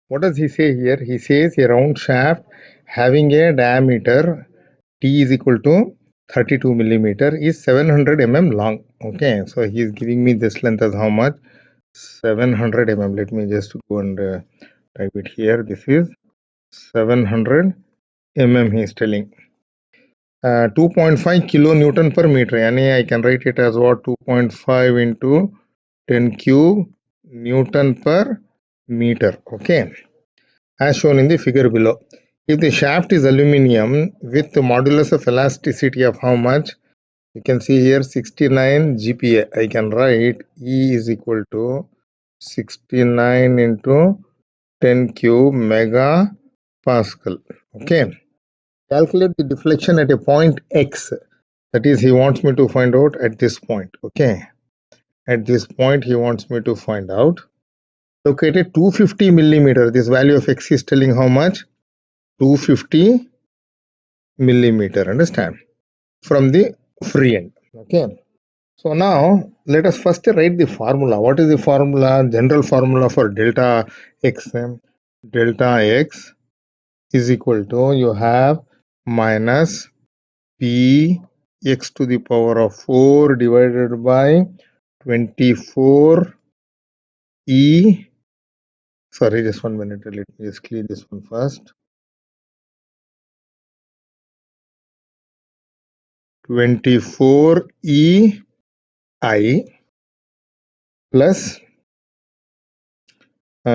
What does he say here? He says a round shaft having a diameter T is equal to 32 millimeter is 700 mm long. Okay, so he is giving me this length as how much? 700 mm. Let me just go and type it here. This is 700 mm he is telling. 2.5 kilonewton per meter. Yani I can write it as what? 2.5 into 10 cube Newton per meter. Okay, as shown in the figure below. If the shaft is aluminium with the modulus of elasticity of how much? You can see here 69 GPa. I can write E is equal to 69 into 10 cube mega Pascal. Okay. Calculate the deflection at a point X. That is, he wants me to find out at this point. Okay. At this point, he wants me to find out. Located 250 millimeter. This value of X is telling how much? 250 millimeter. Understand? From the free end. Okay. So now let us first write the formula. What is the formula? General formula for delta X. Delta X is equal to, you have minus P x to the power of 4 divided by 24 E. Sorry, just 1 minute. Let me just clear this one first. 24 E I plus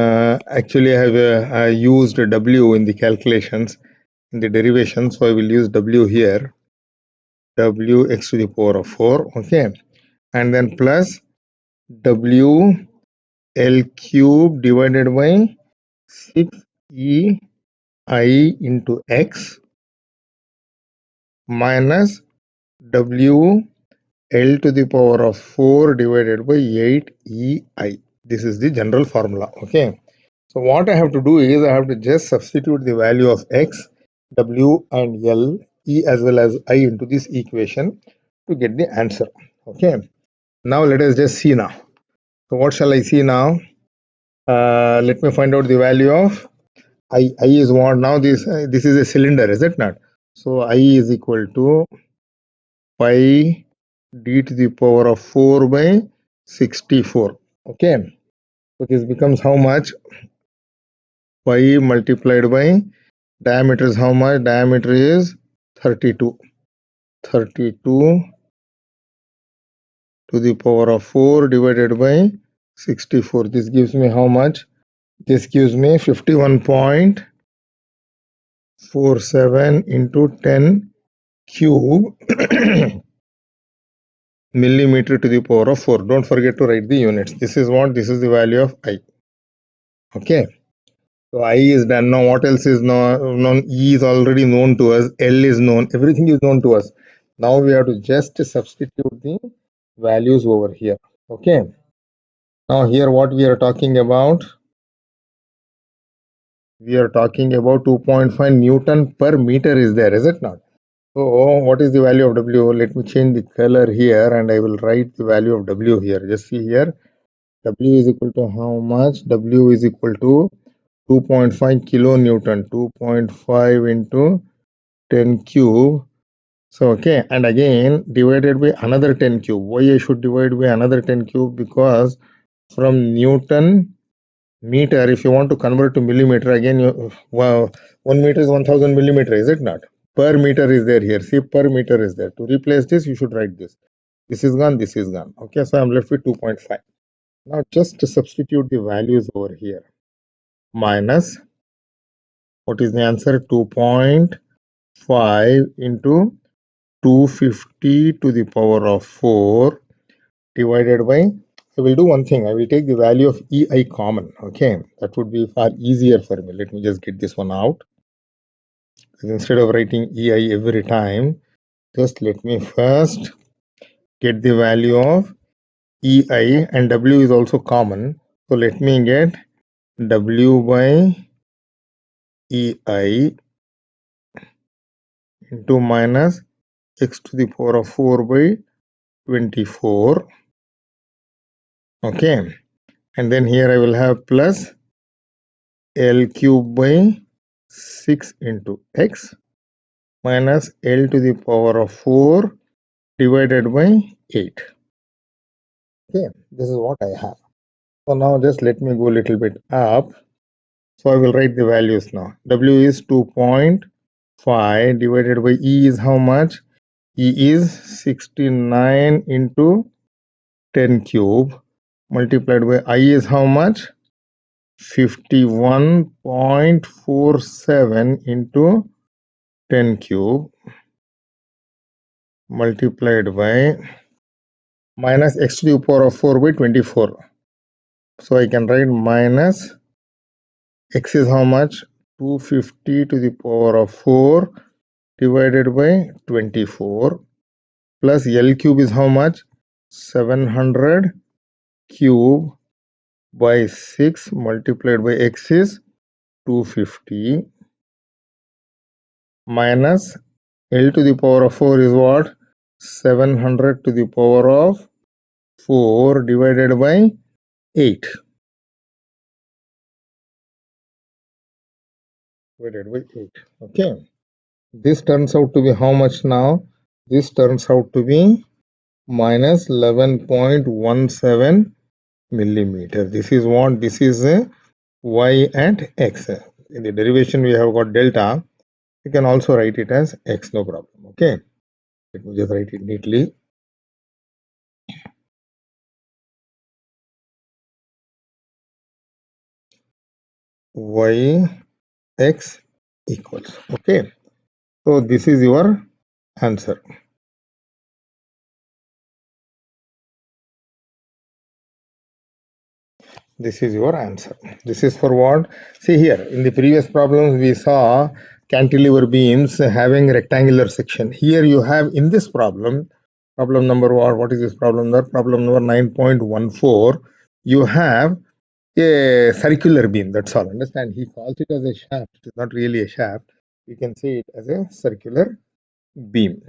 actually I used W in the calculations in the derivation, so I will use W here. W x to the power of 4. Okay, and then plus W L cube divided by 6 E I into X minus W L to the power of 4 divided by 8 E I. This is the general formula. Okay. So what I have to do is I have to just substitute the value of X, W and L, E as well as I into this equation to get the answer. Okay. Now let us just see now. So what shall I see now? Let me find out the value of I. I is what now? This is a cylinder, is it not? So I is equal to pi d to the power of 4 by 64. Okay. So this becomes how much? Pi multiplied by diameter is how much? Diameter is 32. 32 to the power of 4 divided by 64. This gives me how much? This gives me 51.47 into 10 cube millimeter to the power of 4. Don't forget to write the units. This is what? This is the value of I. Okay. So I is done. Now what else is known? E is already known to us. L is known. Everything is known to us. Now we have to just substitute the values over here. Okay. Now here what we are talking about? We are talking about 2.5 Newton per meter is there, is it not? So what is the value of W? Let me change the color here and I will write the value of W here. Just see here. W is equal to how much? W is equal to 2.5 kilonewton. 2.5 into 10 cube. So okay, and again divided by another 10 cube. Why I should divide by another 10 cube? Because from Newton meter, if you want to convert to millimeter, again you, wow, 1 meter is 1000 millimeter, is it not? Per meter is there here. See, per meter is there. To replace this, you should write this. This is gone, this is gone. Okay, so I'm left with 2.5. Now just to substitute the values over here. Minus, what is the answer? 2.5 into 250 to the power of 4 divided by, I will do one thing. I will take the value of EI common. Okay, that would be far easier for me. Let me just get this one out. Instead of writing EI every time, just let me first get the value of EI, and W is also common. So let me get W by EI into minus x to the power of 4 by 24. Okay, and then here I will have plus L cube by 6 into x minus L to the power of 4 divided by 8. Okay, this is what I have. So now just let me go a little bit up. So I will write the values now. W is 2.5 divided by E is how much? E is 69 into 10 cube multiplied by I is how much? 51.47 into 10 cube multiplied by minus x to the power of 4 by 24. So I can write minus x is how much? 250 to the power of 4 divided by 24 plus L cube is how much? 700 cube by 6 multiplied by x is 250 minus L to the power of 4 is what? 700 to the power of 4 divided by 8. Divided by 8. Okay. This turns out to be how much now? This turns out to be minus 11.17 millimeter. This is what? This is y and x. In the derivation we have got delta. You can also write it as x, no problem. Okay. Let me just write it neatly. Y x equals. Okay. So this is your answer. This is your answer. This is for what? See here, in the previous problems we saw cantilever beams having rectangular section. Here you have in this problem, problem number what is this problem number? Problem number 9.14. You have a circular beam, that's all. Understand? He calls it as a shaft. It's not really a shaft. You can see it as a circular beam.